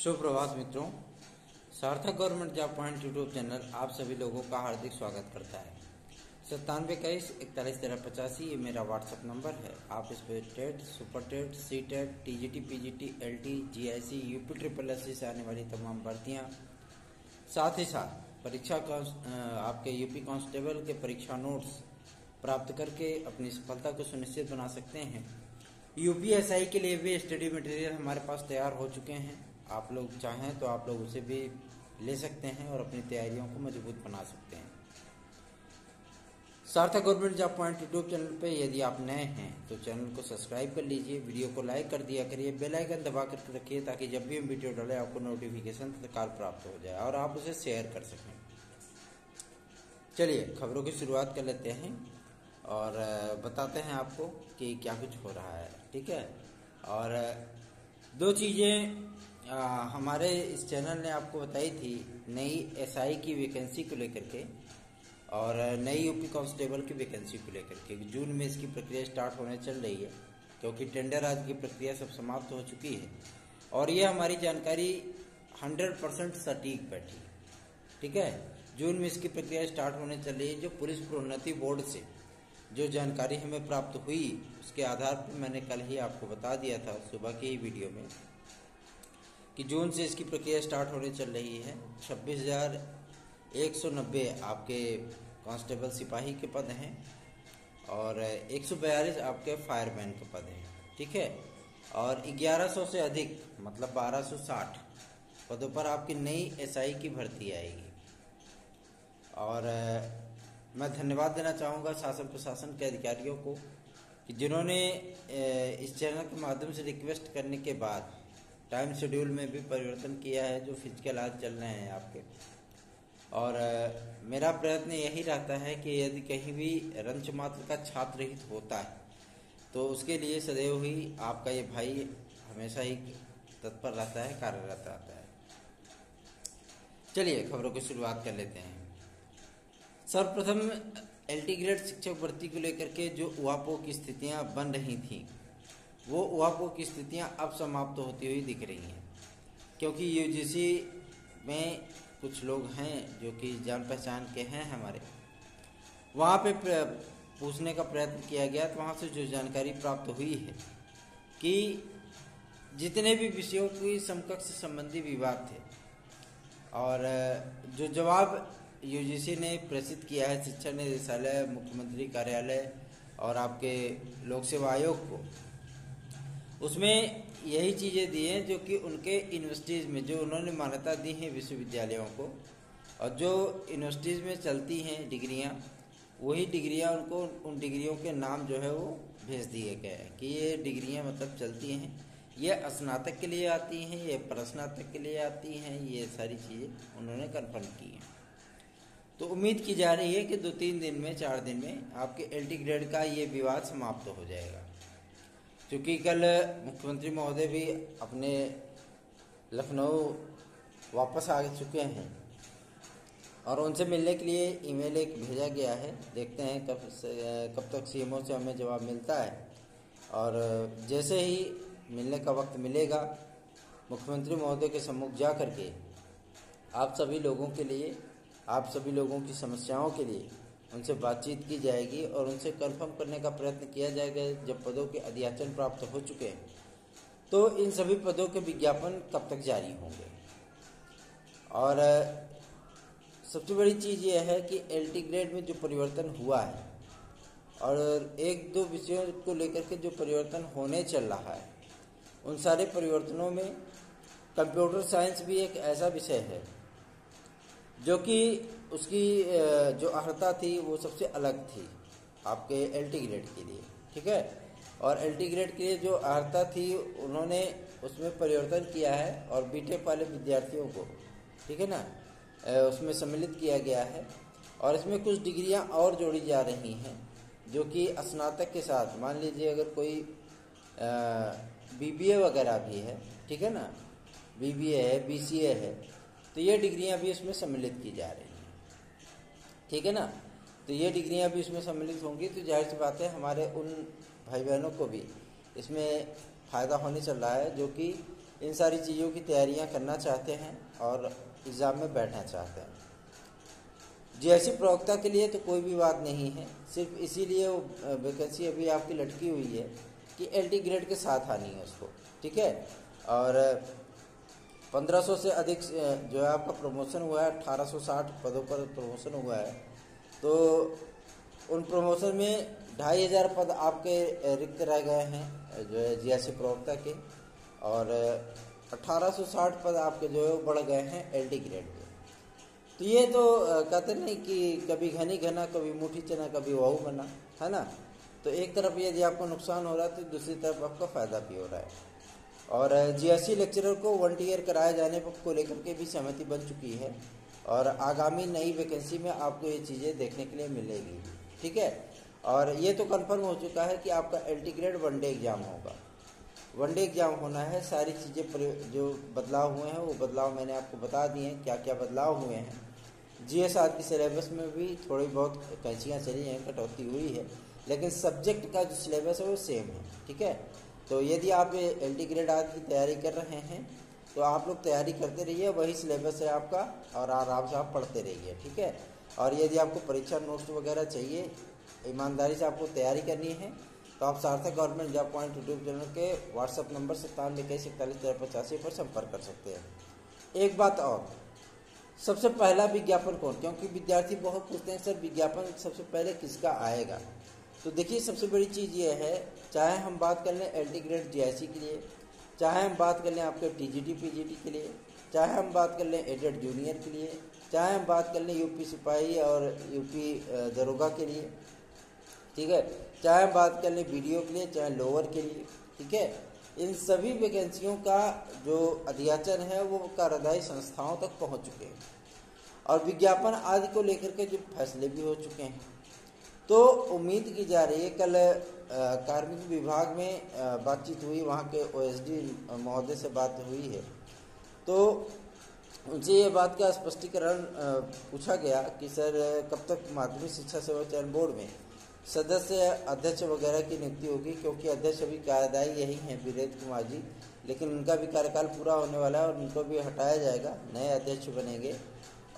सुप्रभात मित्रों, सार्थक government job point YouTube channel आप सभी लोगों का हार्दिक स्वागत करता है। 9721411385 ये मेरा व्हाट्सएप नंबर है। आप इस पर TET, super TET, C TET, TGT, PGT, LT, GIC, UP triple SC से आने वाली तमाम भर्तियां, साथ ही साथ परीक्षा आपके यूपी कांस्टेबल के परीक्षा नोट्स प्राप्त करके अपनी सफलता को सुनिश्चित बना सकते हैं। यूपीएसआई के लिए भी स्टडी मटेरियल हमारे पास तैयार हो चुके हैं। आप लोग चाहें तो आप लोग उसे भी ले सकते हैं और अपनी तैयारियों को मजबूत बना सकते हैं। सार्थक government job point YouTube channel पे यदि आप नए हैं तो चैनल को सब्सक्राइब कर लीजिए, वीडियो को लाइक कर दिया करिए, बेल आइकन दबा कर रखिए ताकि जब भी हम वीडियो डालें आपको नोटिफिकेशन तत्काल प्राप्त हो जाए और आप उसे शेयर कर सकें। चलिए खबरों की शुरुआत कर लेते हैं और बताते हैं आपको कि क्या कुछ हो रहा है। ठीक है, और दो चीज़ें हमारे इस चैनल ने आपको बताई थी, नई एसआई की वैकेंसी को लेकर के और नई यूपी कांस्टेबल की वैकेंसी को लेकर के। जून में इसकी प्रक्रिया स्टार्ट होने चल रही है क्योंकि टेंडर आज की प्रक्रिया सब समाप्त हो चुकी है और यह हमारी जानकारी 100% सटीक बैठी। ठीक है, जून में इसकी प्रक्रिया स्टार्ट होने चल रही है। जो पुलिस प्रोन्नति बोर्ड से जो जानकारी हमें प्राप्त हुई उसके आधार पर मैंने कल ही आपको बता दिया था सुबह की ही वीडियो में कि जून से इसकी प्रक्रिया स्टार्ट होने चल रही है। 26,190 आपके कांस्टेबल सिपाही के पद हैं और 142 आपके फायरमैन के पद हैं। ठीक है, और 1100 से अधिक मतलब 1260 पदों पर आपकी नई एसआई की भर्ती आएगी। और मैं धन्यवाद देना चाहूँगा शासन प्रशासन के अधिकारियों को कि जिन्होंने इस चैनल के माध्यम से रिक्वेस्ट करने के बाद टाइम शेड्यूल में भी परिवर्तन किया है। जो फिजिकल आज चल रहे हैं आपके, और मेरा प्रयत्न यही रहता है कि यदि कहीं भी रंच मात्र का छात्र हित होता है तो उसके लिए सदैव ही आपका ये भाई हमेशा ही तत्पर रहता है, कार्यरत रहता है। चलिए खबरों की शुरुआत कर लेते हैं। सर्वप्रथम एलटी ग्रेड शिक्षक भर्ती को लेकर के जो उहापोह की स्थितियां बन रही थीं वो उहापोह की स्थितियां अब समाप्त होती हुई दिख रही हैं क्योंकि यूजीसी में कुछ लोग हैं जो कि जान पहचान के हैं हमारे, वहाँ पे पूछने का प्रयत्न किया गया तो वहाँ से जो जानकारी प्राप्त हुई है कि जितने भी विषयों की समकक्ष संबंधी विवाद थे और जो जवाब यूजीसी ने प्रेषित किया है शिक्षा निदेशालय, मुख्यमंत्री कार्यालय और आपके लोक सेवा आयोग को, उसमें यही चीज़ें दी हैं जो कि उनके यूनिवर्सिटीज़ में जो उन्होंने मान्यता दी है विश्वविद्यालयों को और जो यूनिवर्सिटीज़ में चलती हैं डिग्रियां, वही डिग्रियां उनको उन डिग्रियों के नाम जो है वो भेज दिए गए हैं कि ये डिग्रियां मतलब चलती हैं, ये स्नातक के लिए आती हैं, ये प्रस्नातक के लिए आती हैं, ये सारी चीज़ें उन्होंने कन्फर्म की हैं। तो उम्मीद की जा रही है कि 2-3 दिन में 4 दिन में आपके एलटी ग्रेड का ये विवाद समाप्त हो जाएगा। क्योंकि कल मुख्यमंत्री महोदय भी अपने लखनऊ वापस आ चुके हैं और उनसे मिलने के लिए ईमेल एक भेजा गया है। देखते हैं कब तक सीएमओ से हमें जवाब मिलता है और जैसे ही मिलने का वक्त मिलेगा मुख्यमंत्री महोदय के सम्मुख जा करके आप सभी लोगों के लिए, आप सभी लोगों की समस्याओं के लिए उनसे बातचीत की जाएगी और उनसे कंफर्म करने का प्रयत्न किया जाएगा। जब पदों के अधियाचन प्राप्त हो चुके हैं तो इन सभी पदों के विज्ञापन कब तक जारी होंगे। और सबसे बड़ी चीज़ यह है कि एलटी ग्रेड में जो परिवर्तन हुआ है और 1-2 विषयों को लेकर के जो परिवर्तन होने चल रहा है, उन सारे परिवर्तनों में कंप्यूटर साइंस भी एक ऐसा विषय है जो कि उसकी जो अर्हता थी वो सबसे अलग थी आपके एलटी ग्रेड के लिए। ठीक है, और एलटी ग्रेड के लिए जो अर्हता थी उन्होंने उसमें परिवर्तन किया है और बीटेक वाले विद्यार्थियों को, ठीक है ना, उसमें सम्मिलित किया गया है और इसमें कुछ डिग्रियां और जोड़ी जा रही हैं जो कि स्नातक के साथ, मान लीजिए अगर कोई बीबीए वगैरह भी है, ठीक है ना, बीबीए है, बीसीए है, तो ये डिग्रियां भी इसमें सम्मिलित की जा रही हैं। ठीक है ना, तो ये डिग्रियां भी इसमें सम्मिलित होंगी तो जाहिर सी बात है हमारे उन भाई बहनों को भी इसमें फ़ायदा होने चल रहा है जो कि इन सारी चीज़ों की तैयारियां करना चाहते हैं और एग्ज़ाम में बैठना चाहते हैं। जीएससी प्रवक्ता के लिए तो कोई भी बात नहीं है, सिर्फ इसीलिए वो वैकेंसी अभी आपकी लटकी हुई है कि एलटी ग्रेड के साथ आनी है उसको, ठीक है। और 1500 से अधिक जो है आपका प्रमोशन हुआ है, 1860 पदों पर प्रमोशन हुआ है। तो उन प्रमोशन में 2500 पद आपके रिक्त रह गए हैं जो है जीएससी प्रवक्ता के, और 1860 पद आपके जो है वो बढ़ गए हैं एलटी ग्रेड के। तो ये तो कहते नहीं कि कभी घनी घना, कभी मुठी चना, कभी वहू बना, है ना। तो एक तरफ यदि आपको नुकसान हो रहा है तो दूसरी तरफ आपका फ़ायदा भी हो रहा है। और जीएससी लेक्चरर को 1 ईयर कराए जाने को लेकर के भी सहमति बन चुकी है, और आगामी नई वैकेंसी में आपको ये चीज़ें देखने के लिए मिलेगी, ठीक है। और ये तो कंफर्म हो चुका है कि आपका एलटी ग्रेड 1 डे एग्ज़ाम होगा, 1 डे एग्ज़ाम होना है। सारी चीज़ें जो बदलाव हुए हैं वो बदलाव मैंने आपको बता दिए हैं, क्या क्या बदलाव हुए हैं। जीएसआर की सिलेबस में भी थोड़ी बहुत कैंचियाँ चली हैं, कटौती हुई है, लेकिन सब्जेक्ट का जो सिलेबस है वो सेम है, ठीक है। तो यदि आप एलटी ग्रेड आदि की तैयारी कर रहे हैं तो आप लोग तैयारी करते रहिए, वही सिलेबस है आपका, और आराम से आप पढ़ते रहिए, ठीक है। और यदि आपको परीक्षा नोट्स वगैरह चाहिए, ईमानदारी से आपको तैयारी करनी है, तो आप सार्थक government job point YouTube channel के व्हाट्सअप नंबर 9721414085 पर संपर्क कर सकते हैं। एक बात और, सबसे पहला विज्ञापन कौन, क्योंकि विद्यार्थी बहुत पूछते हैं सर विज्ञापन सबसे पहले किसका आएगा। तो देखिए सबसे बड़ी चीज़ ये है, चाहे हम बात कर लें एलटी ग्रेड जीआईसी के लिए, चाहे हम बात कर लें आपके टीजीटी पीजीटी के लिए, चाहे हम बात कर लें एडेड जूनियर के लिए, चाहे हम बात कर लें यूपी सिपाही और यूपी दरोगा के लिए, ठीक है, चाहे हम बात कर लें बीडीओ के लिए, चाहे लोअर के लिए, ठीक है। इन सभी वैकेंसियों का जो अध्याचन है वो कार्यदायी संस्थाओं तक पहुंच चुके हैं, और विज्ञापन आदि को लेकर के जो फैसले भी हो चुके हैं। तो उम्मीद की जा रही है, कल कार्मिक विभाग में बातचीत हुई, वहाँ के ओएसडी महोदय से बात हुई है, तो उनसे ये बात का स्पष्टीकरण पूछा गया कि सर कब तक माध्यमिक शिक्षा सेवा चयन बोर्ड में सदस्य अध्यक्ष वगैरह की नियुक्ति होगी, क्योंकि अध्यक्ष अभी कार्यदायी यही हैं वीरेंद्र कुमार जी, लेकिन उनका भी कार्यकाल पूरा होने वाला है और उनको भी हटाया जाएगा, नए अध्यक्ष बनेंगे।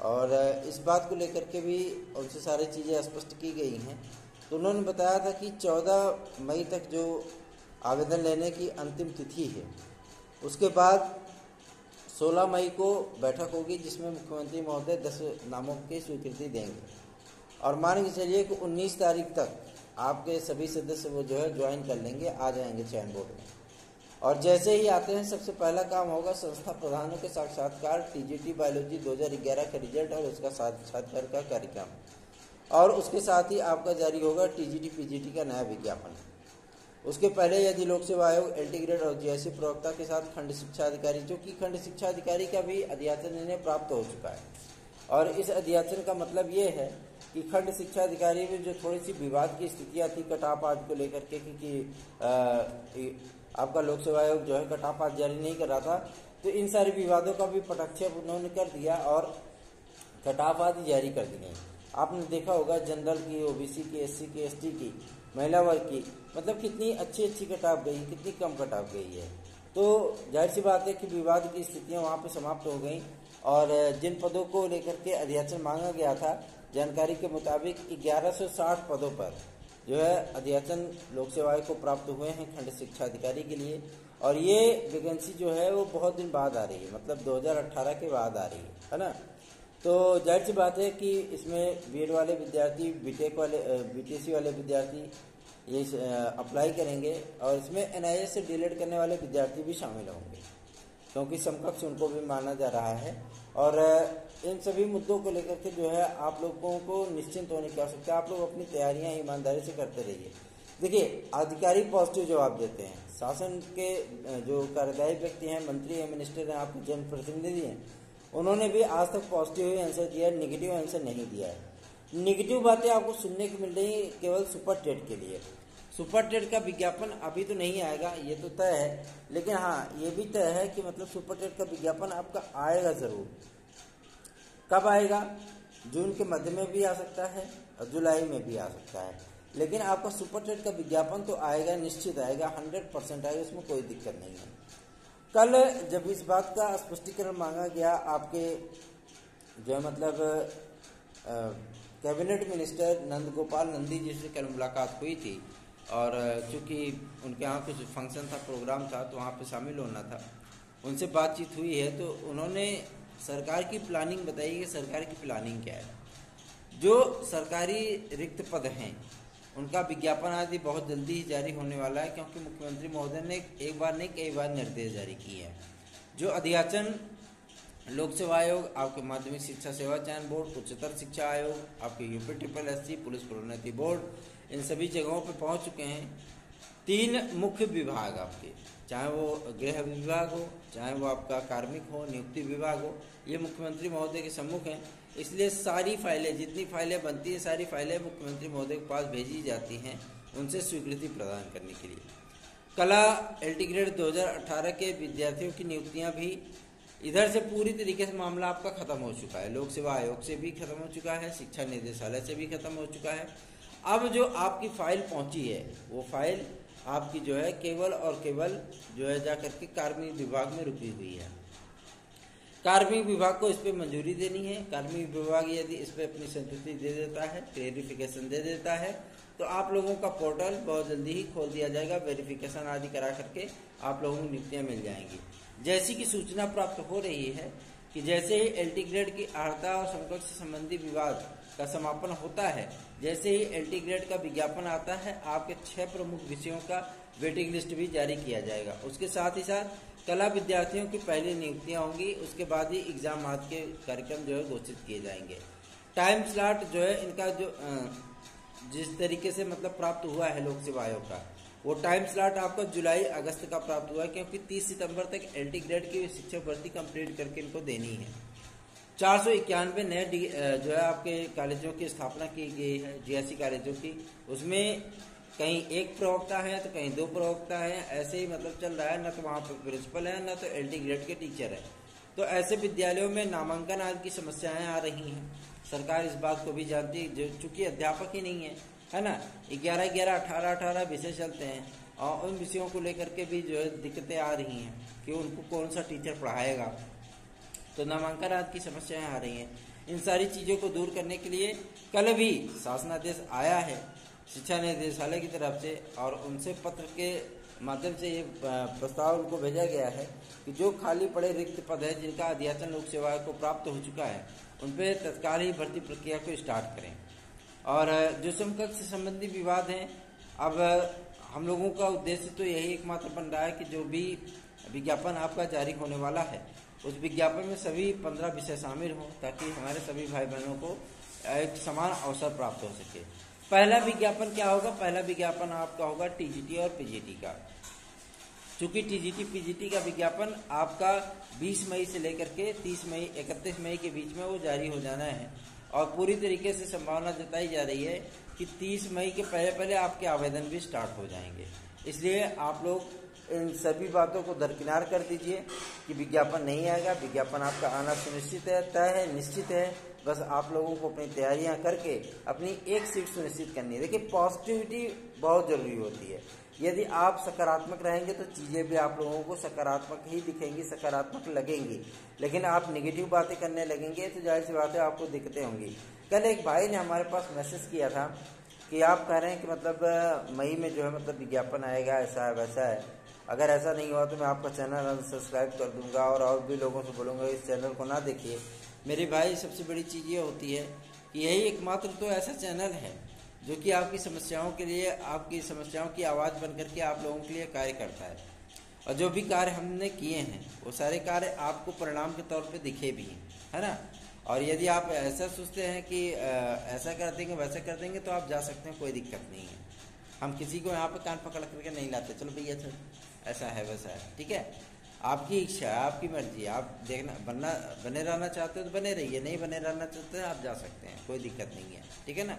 और इस बात को लेकर के भी उनसे सारी चीज़ें स्पष्ट की गई हैं। तो उन्होंने बताया था कि 14 मई तक जो आवेदन लेने की अंतिम तिथि है, उसके बाद 16 मई को बैठक होगी जिसमें मुख्यमंत्री महोदय 10 नामों की स्वीकृति देंगे, और मान के चलिए कि 19 तारीख तक आपके सभी सदस्य वो जो है ज्वाइन कर लेंगे, आ जाएंगे चयन बोर्ड में। और जैसे ही आते हैं सबसे पहला काम होगा संस्था प्रधानों के साक्षात्कार, टीजीटी बायोलॉजी 2011 का रिजल्ट और उसका साक्षात्कार का कार्यक्रम, और उसके साथ ही आपका जारी होगा टीजीटी पीजीटी का नया विज्ञापन। उसके पहले यदि लोक सेवा आयोग एलटी ग्रेड और जीएससी प्रवक्ता के साथ खंड शिक्षा अधिकारी, जो कि खंड शिक्षा अधिकारी का भी अध्याचन इन्हें प्राप्त हो चुका है, और इस अध्याचन का मतलब ये है कि खंड शिक्षा अधिकारी में जो थोड़ी सी विवाद की स्थितियाँ थी कटाप आदि को लेकर के, क्योंकि आपका लोक सेवा आयोग जो है कटाप आदि जारी नहीं कर रहा था, तो इन सारे विवादों का भी पटाक्षेप उन्होंने कर दिया और कटाप आदि जारी कर दी गई। आपने देखा होगा जनरल की, ओबीसी की, एससी की, एसटी की, महिला वर्ग की, मतलब कितनी अच्छी कटाप गई, कितनी कम कटाप गई है। तो जाहिर सी बात है कि विवाद की स्थितियाँ वहाँ पे समाप्त हो गई, और जिन पदों को लेकर के अध्याचन मांगा गया था, जानकारी के मुताबिक 1160 पदों पर जो है अध्याचन लोक सेवा आयोग को प्राप्त हुए हैं खंड शिक्षा अधिकारी के लिए, और ये वैकेंसी जो है वो बहुत दिन बाद आ रही है, मतलब 2018 के बाद आ रही है ना। तो जाहिर सी बात है कि इसमें बीएड वाले विद्यार्थी, बीटेक वाले, बीटीसी वाले विद्यार्थी ये अप्लाई करेंगे, और इसमें एनआईए से डीलेट करने वाले विद्यार्थी भी शामिल होंगे, क्योंकि समकक्ष उनको भी माना जा रहा है। और इन सभी मुद्दों को लेकर के जो है आप लोगों को निश्चिंत होने की आवश्यकता है। आप लोग अपनी तैयारियां ईमानदारी से करते रहिए। देखिए अधिकारी पॉजिटिव जवाब देते हैं, शासन के जो कार्यदायी व्यक्ति हैं, मंत्री हैं, मिनिस्टर हैं, आपके जनप्रतिनिधि हैं, उन्होंने भी आज तक पॉजिटिव ही आंसर दिया है, निगेटिव आंसर नहीं दिया है। निगेटिव बातें आपको सुनने को मिल रही है केवल सुपर टेट के लिए। सुपर टेट का विज्ञापन अभी तो नहीं आएगा, ये तो तय है, लेकिन हाँ ये भी तय है कि मतलब सुपर टेट का विज्ञापन आपका आएगा ज़रूर। कब आएगा? जून के मध्य में भी आ सकता है और जुलाई में भी आ सकता है, लेकिन आपका सुपर टेट का विज्ञापन तो आएगा, निश्चित आएगा, 100% आएगा, उसमें कोई दिक्कत नहीं है। कल जब इस बात का स्पष्टीकरण मांगा गया आपके जो है मतलब कैबिनेट मिनिस्टर नंद गोपाल नंदी जी से कल मुलाकात हुई थी, और चूंकि उनके यहाँ कुछ फंक्शन था, प्रोग्राम था, तो वहाँ पे शामिल होना था, उनसे बातचीत हुई है। तो उन्होंने सरकार की प्लानिंग बताई कि सरकार की प्लानिंग क्या है। जो सरकारी रिक्त पद हैं उनका विज्ञापन आदि बहुत जल्दी ही जारी होने वाला है, क्योंकि मुख्यमंत्री महोदय ने एक बार नहीं कई बार निर्देश जारी किए हैं। जो अध्याचन लोक सेवा आयोग, आपके माध्यमिक शिक्षा सेवा चयन बोर्ड, उच्चतर शिक्षा आयोग, आपके यूपी SSSC, पुलिस प्रोन्नति बोर्ड, इन सभी जगहों पर पहुंच चुके हैं। 3 मुख्य विभाग आपके, चाहे वो गृह विभाग हो, चाहे वो आपका कार्मिक हो, नियुक्ति विभाग हो, ये मुख्यमंत्री महोदय के सम्मुख हैं। इसलिए सारी फाइलें, जितनी फाइलें बनती हैं, सारी फाइलें मुख्यमंत्री महोदय के पास भेजी जाती हैं उनसे स्वीकृति प्रदान करने के लिए। कला LT ग्रेड 2018 के विद्यार्थियों की नियुक्तियां भी इधर से पूरी तरीके से मामला आपका खत्म हो चुका है। लोक सेवा आयोग से भी खत्म हो चुका है, शिक्षा निदेशालय से भी खत्म हो चुका है। अब जो आपकी फाइल पहुंची है वो फाइल आपकी जो है केवल और केवल जो है जाकर के कार्मिक विभाग में रुकी हुई है। कार्मिक विभाग को इस पर मंजूरी देनी है। कार्मिक विभाग यदि इस पर अपनी संतुष्टि दे देता है, क्लेरिफिकेशन दे देता है, तो आप लोगों का पोर्टल बहुत जल्दी ही खोल दिया जाएगा। वेरिफिकेशन आदि करा करके आप लोगों को नियुक्तियां मिल जाएंगी। जैसी कि सूचना प्राप्त हो रही है कि जैसे ही LT ग्रेड की अर्हता और समकक्ष संबंधी विवाद का समापन होता है, जैसे ही LT ग्रेड का विज्ञापन आता है, आपके 6 प्रमुख विषयों का वेटिंग लिस्ट भी जारी किया जाएगा। उसके साथ ही साथ कला विद्यार्थियों की पहली नियुक्तियां होंगी, उसके बाद ही एग्जाम आदि के कार्यक्रम जो है घोषित किए जाएंगे। टाइम स्लॉट जो है इनका जो जिस तरीके से मतलब प्राप्त हुआ है लोक सेवा आयोग का, वो टाइम स्लॉट आपका जुलाई अगस्त का प्राप्त हुआ है, क्योंकि 30 सितंबर तक LT ग्रेड की शिक्षक भर्ती कंप्लीट करके इनको देनी है। 491 नए जो है आपके कॉलेजों की स्थापना की गई है, GSC कॉलेजों की। उसमें कहीं 1 प्रवक्ता है तो कहीं 2 प्रवक्ता है, ऐसे ही मतलब चल रहा है। न तो वहाँ पर प्रिंसिपल है, न तो LT ग्रेड के टीचर है। तो ऐसे विद्यालयों में नामांकन आदि की समस्याएं आ रही हैं। सरकार इस बात को भी जानती है, जो चूंकि अध्यापक ही नहीं है ना, 11-11, 18-18 विषय चलते हैं, और उन विषयों को लेकर के भी जो है दिक्कतें आ रही हैं कि उनको कौन सा टीचर पढ़ाएगा, तो नामांकन आदि की समस्याएं आ रही हैं। इन सारी चीज़ों को दूर करने के लिए कल भी शासनादेश आया है शिक्षा निदेशालय की तरफ से, और उनसे पत्र के माध्यम से ये प्रस्ताव उनको भेजा गया है कि जो खाली पड़े रिक्त पद है, जिनका अध्याचन लोक सेवा को प्राप्त हो चुका है, उन पर तत्काल ही भर्ती प्रक्रिया को स्टार्ट करें। और जो समकक्ष संबंधी विवाद हैं, अब हम लोगों का उद्देश्य तो यही एकमात्र बन रहा है कि जो भी विज्ञापन आपका जारी होने वाला है, उस विज्ञापन में सभी 15 विषय शामिल हों, ताकि हमारे सभी भाई बहनों को एक समान अवसर प्राप्त हो सके। पहला विज्ञापन क्या होगा? पहला विज्ञापन आपका होगा TGT और PGT का। चूंकि TGT PGT का विज्ञापन आपका 20 मई से लेकर के 31 मई के बीच में वो जारी हो जाना है, और पूरी तरीके से संभावना जताई जा रही है कि 30 मई के पहले पहले आपके आवेदन भी स्टार्ट हो जाएंगे। इसलिए आप लोग इन सभी बातों को दरकिनार कर दीजिए कि विज्ञापन नहीं आएगा। विज्ञापन आपका आना सुनिश्चित है, तय है, निश्चित है। बस आप लोगों को अपनी तैयारियां करके अपनी एक सीट सुनिश्चित करनी है। देखिए, पॉजिटिविटी बहुत जरूरी होती है। यदि आप सकारात्मक रहेंगे तो चीज़ें भी आप लोगों को सकारात्मक ही दिखेंगी, सकारात्मक लगेंगी। लेकिन आप नेगेटिव बातें करने लगेंगे तो जाहिर सी बात है आपको दिक्कतें होंगी। कल एक भाई ने हमारे पास मैसेज किया था कि आप कह रहे हैं कि मतलब मई में जो है मतलब विज्ञापन आएगा, ऐसा है वैसा है। अगर ऐसा नहीं हुआ तो मैं आपका चैनल अनसब्सक्राइब कर दूंगा और भी लोगों से बोलूँगा इस चैनल को ना देखिए। मेरे भाई, सबसे बड़ी चीज़ ये होती है कि यही एकमात्र तो ऐसा चैनल है जो कि आपकी समस्याओं के लिए, आपकी समस्याओं की आवाज़ बन करके आप लोगों के लिए कार्य करता है। और जो भी कार्य हमने किए हैं वो सारे कार्य आपको परिणाम के तौर पे दिखे भी हैं, है ना। और यदि आप ऐसा सोचते हैं कि ऐसा कर देंगे वैसा कर देंगे तो आप जा सकते हैं, कोई दिक्कत नहीं है। हम किसी को यहाँ पे कान पकड़ करके नहीं लाते, चलो भैया चल ऐसा है वैसा है, ठीक है। आपकी इच्छा है, आपकी मर्जी, आप देखना बने रहना चाहते हो तो बने रहिए, नहीं बने रहना चाहते हैं आप जा सकते हैं, कोई दिक्कत नहीं है, ठीक है ना।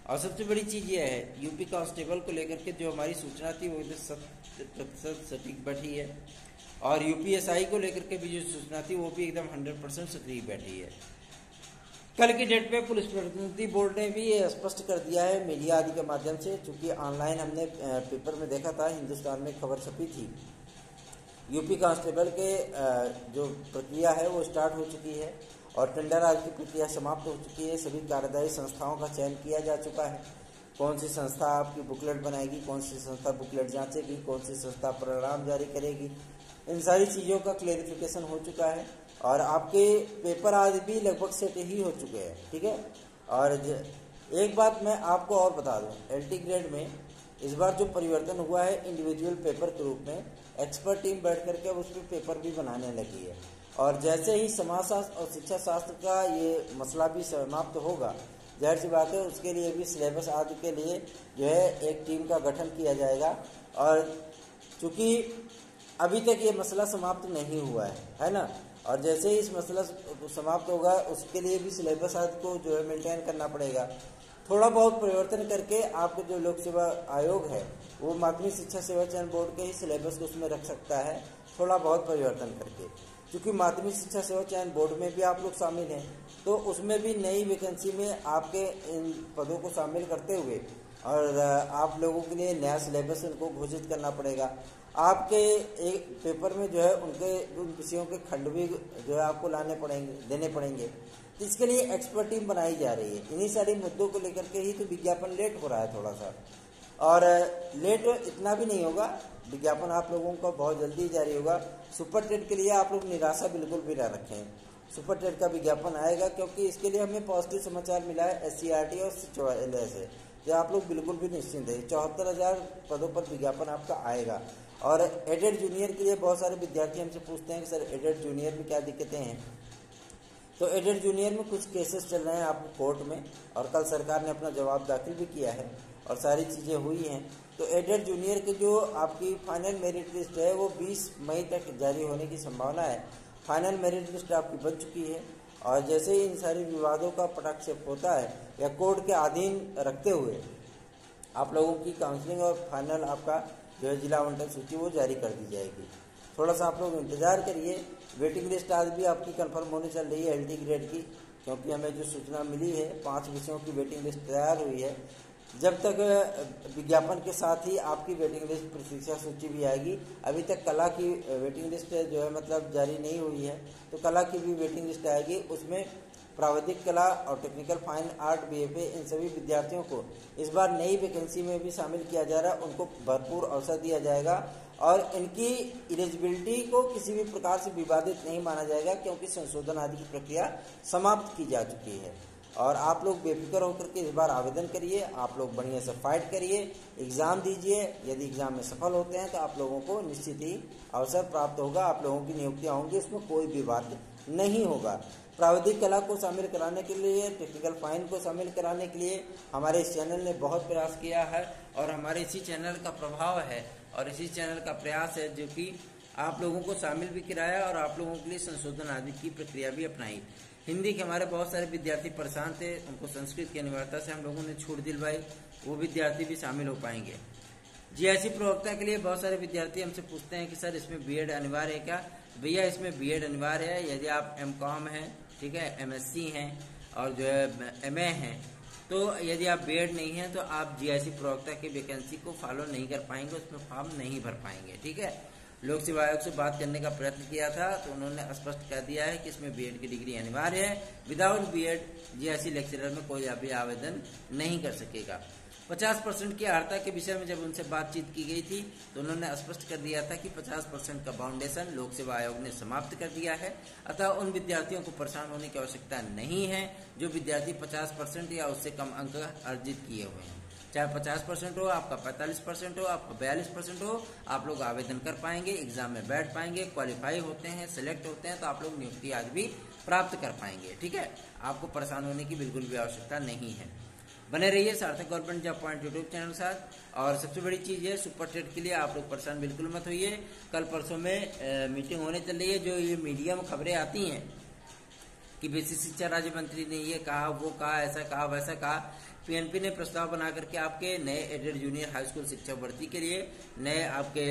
और सबसे बड़ी चीज़ ये है, यूपी कांस्टेबल को लेकर के जो हमारी सूचना थी वो 100% सटीक बैठी है, और UPSI को लेकर के भी जो सूचना थी वो भी एकदम 100% सटीक बैठी है। कल की डेट पे पुलिस प्रोन्नति बोर्ड ने भी ये स्पष्ट कर दिया है मीडिया आदि के माध्यम से, चूंकि ऑनलाइन हमने पेपर में देखा था, हिंदुस्तान में खबर छपी थी यूपी कांस्टेबल के जो प्रक्रिया है वो स्टार्ट हो चुकी है और टेंडर आज की प्रक्रिया समाप्त हो चुकी है। सभी कार्यदायी संस्थाओं का चयन किया जा चुका है। कौन सी संस्था आपकी बुकलेट बनाएगी, कौन सी संस्था बुकलेट जांचेगी, कौन सी संस्था परिणाम जारी करेगी, इन सारी चीज़ों का क्लेरिफिकेशन हो चुका है और आपके पेपर आज भी लगभग सेट ही हो चुके हैं। ठीक है। और एक बात मैं आपको और बता दूं, एलटी ग्रेड में इस बार जो परिवर्तन हुआ है, इंडिविजुअल पेपर के रूप में एक्सपर्ट टीम बैठ करके उस पर पेपर भी बनाने लगी है और जैसे ही समाजशास्त्र और शिक्षा शास्त्र का ये मसला भी समाप्त होगा, जाहिर सी बात है उसके लिए भी सिलेबस आदि के लिए जो है एक टीम का गठन किया जाएगा। और चूँकि अभी तक ये मसला समाप्त नहीं हुआ है ना, और जैसे ही इस मसला समाप्त होगा उसके लिए भी सिलेबस आदि को जो है मेंटेन करना पड़ेगा। थोड़ा बहुत परिवर्तन करके आपको जो लोक सेवा आयोग है वो माध्यमिक शिक्षा सेवा चयन बोर्ड के ही सिलेबस को उसमें रख सकता है, थोड़ा बहुत परिवर्तन करके। क्योंकि माध्यमिक शिक्षा सेवा चयन बोर्ड में भी आप लोग शामिल हैं तो उसमें भी नई वैकेंसी में आपके इन पदों को शामिल करते हुए और आप लोगों के लिए नया सिलेबस उनको घोषित करना पड़ेगा। आपके एक पेपर में जो है उनके उन विषयों के खंड भी जो है आपको देने पड़ेंगे। तो इसके लिए एक्सपर्ट टीम बनाई जा रही है। इन्हीं सारे मुद्दों को लेकर के ही तो विज्ञापन लेट हो रहा है थोड़ा सा, और लेट इतना भी नहीं होगा, विज्ञापन आप लोगों को बहुत जल्दी जारी होगा। सुपर टेट के लिए आप लोग निराशा बिल्कुल भी ना रखें, सुपर टेट का विज्ञापन आएगा क्योंकि इसके लिए हमें पॉजिटिव समाचार मिला है SCRT और CHOIS से, जो आप लोग बिल्कुल भी निश्चिंत है। 74,000 पदों पर विज्ञापन आपका आएगा। और एडेड जूनियर के लिए बहुत सारे विद्यार्थी हमसे पूछते हैं कि सर एडेड जूनियर में क्या दिक्कतें हैं। तो एडेड जूनियर में कुछ केसेस चल रहे हैं आपको कोर्ट में और कल सरकार ने अपना जवाब दाखिल भी किया है और सारी चीज़ें हुई हैं। तो एडेड जूनियर की जो आपकी फाइनल मेरिट लिस्ट है वो 20 मई तक जारी होने की संभावना है। फाइनल मेरिट लिस्ट आपकी बन चुकी है और जैसे ही इन सारे विवादों का पटाक्षेप होता है या कोर्ट के अधीन रखते हुए आप लोगों की काउंसलिंग और फाइनल आपका जो है जिला आवंटन सूची वो जारी कर दी जाएगी। थोड़ा सा आप लोग इंतजार करिए। वेटिंग लिस्ट आज भी आपकी कंफर्म होने चल रही है LT ग्रेड की, क्योंकि हमें जो सूचना मिली है 5 विषयों की वेटिंग लिस्ट तैयार हुई है। जब तक विज्ञापन के साथ ही आपकी वेटिंग लिस्ट प्रतीक्षा सूची भी आएगी। अभी तक कला की वेटिंग लिस्ट जो है मतलब जारी नहीं हुई है, तो कला की भी वेटिंग लिस्ट आएगी। उसमें प्राविधिक कला और टेक्निकल फाइन आर्ट BFA इन सभी विद्यार्थियों को इस बार नई वैकेंसी में भी शामिल किया जा रहा है। उनको भरपूर अवसर दिया जाएगा और इनकी एलिजिबिलिटी को किसी भी प्रकार से विवादित नहीं माना जाएगा, क्योंकि संशोधन आदि की प्रक्रिया समाप्त की जा चुकी है। और आप लोग बेफिक्र होकर के इस बार आवेदन करिए, आप लोग बढ़िया से फाइट करिए, एग्ज़ाम दीजिए। यदि एग्ज़ाम में सफल होते हैं तो आप लोगों को निश्चित ही अवसर प्राप्त होगा, आप लोगों की नियुक्तियाँ होंगी, उसमें कोई विवाद नहीं होगा। प्राविधिक कला को शामिल कराने के लिए, टेक्निकल फाइन को शामिल कराने के लिए हमारे इस चैनल ने बहुत प्रयास किया है और हमारे इसी चैनल का प्रभाव है और इसी चैनल का प्रयास है जो कि आप लोगों को शामिल भी कराया और आप लोगों के लिए संशोधन आदि की प्रक्रिया भी अपनाई। हिंदी के हमारे बहुत सारे विद्यार्थी परेशान थे, उनको संस्कृत की अनिवार्यता से हम लोगों ने छूट दिलवाई, वो विद्यार्थी भी शामिल हो पाएंगे। GIC प्रवक्ता के लिए बहुत सारे विद्यार्थी हमसे पूछते हैं कि सर इसमें BEd अनिवार्य है क्या। भैया इसमें BEd अनिवार्य है। यदि आप MCOM हैं, ठीक है, MSc हैं और जो है MA हैं, तो यदि आप BEd नहीं हैं तो आप GIC प्रवक्ता की वैकेंसी को फॉलो नहीं कर पाएंगे, उसमें फॉर्म नहीं भर पाएंगे। ठीक है। लोक सेवा आयोग से बात करने का प्रयत्न किया था तो उन्होंने स्पष्ट कर दिया है कि इसमें BEd की डिग्री अनिवार्य है। विदाउट BEd GIC लेक्चरर में कोई अभी आवेदन नहीं कर सकेगा। 50% की अर्हता के विषय में जब उनसे बातचीत की गई थी तो उन्होंने स्पष्ट कर दिया था कि 50% का बाउंडेशन लोक सेवा आयोग ने समाप्त कर दिया है। अतः उन विद्यार्थियों को परेशान होने की आवश्यकता नहीं है जो विद्यार्थी 50% या उससे कम अंक अर्जित किए हुए हैं। चाहे 50% हो, आपका 45% हो, आपका 42% हो, आप लोग आवेदन कर पाएंगे, एग्जाम में बैठ पाएंगे, क्वालिफाई होते हैं, सिलेक्ट होते हैं तो आप लोग नियुक्ति आज भी प्राप्त कर पाएंगे। ठीक है। आपको परेशान होने की बिल्कुल भी आवश्यकता नहीं है। बने रहिए सार्थक government job point YouTube channel के साथ। और सबसे बड़ी चीज़ है, सुपर टेट के लिए आप लोग परेशान बिल्कुल मत होइए। कल परसों में मीटिंग होने चल रही है। जो ये मीडिया में खबरें आती हैं कि बेसिक शिक्षा राज्य मंत्री ने ये कहा, वो कहा, ऐसा कहा, वैसा कहा, PNP ने प्रस्ताव बना करके आपके नए एडेड जूनियर हाई स्कूल शिक्षक भर्ती के लिए, नए आपके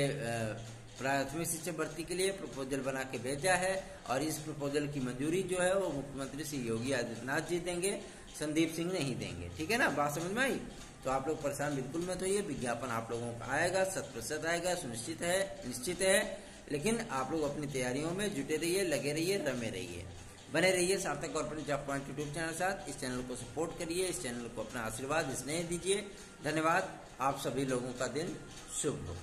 प्राथमिक शिक्षक भर्ती के लिए प्रपोजल बना के भेजा है और इस प्रपोजल की मंजूरी जो है वो मुख्यमंत्री श्री योगी आदित्यनाथ जी देंगे, संदीप सिंह नहीं देंगे। ठीक है ना, बात समझ में आई। तो आप लोग परेशान बिल्कुल मत होइए, विज्ञापन आप लोगों का आएगा, 100% आएगा, सुनिश्चित है, निश्चित है। लेकिन आप लोग अपनी तैयारियों में जुटे रहिए, लगे रहिए, रमे रहिए, बने रहिए सार्थक government job point YouTube channel के साथ। इस चैनल को सपोर्ट करिए, इस चैनल को अपना आशीर्वाद, स्नेह दीजिए। धन्यवाद। आप सभी लोगों का दिन शुभ हो।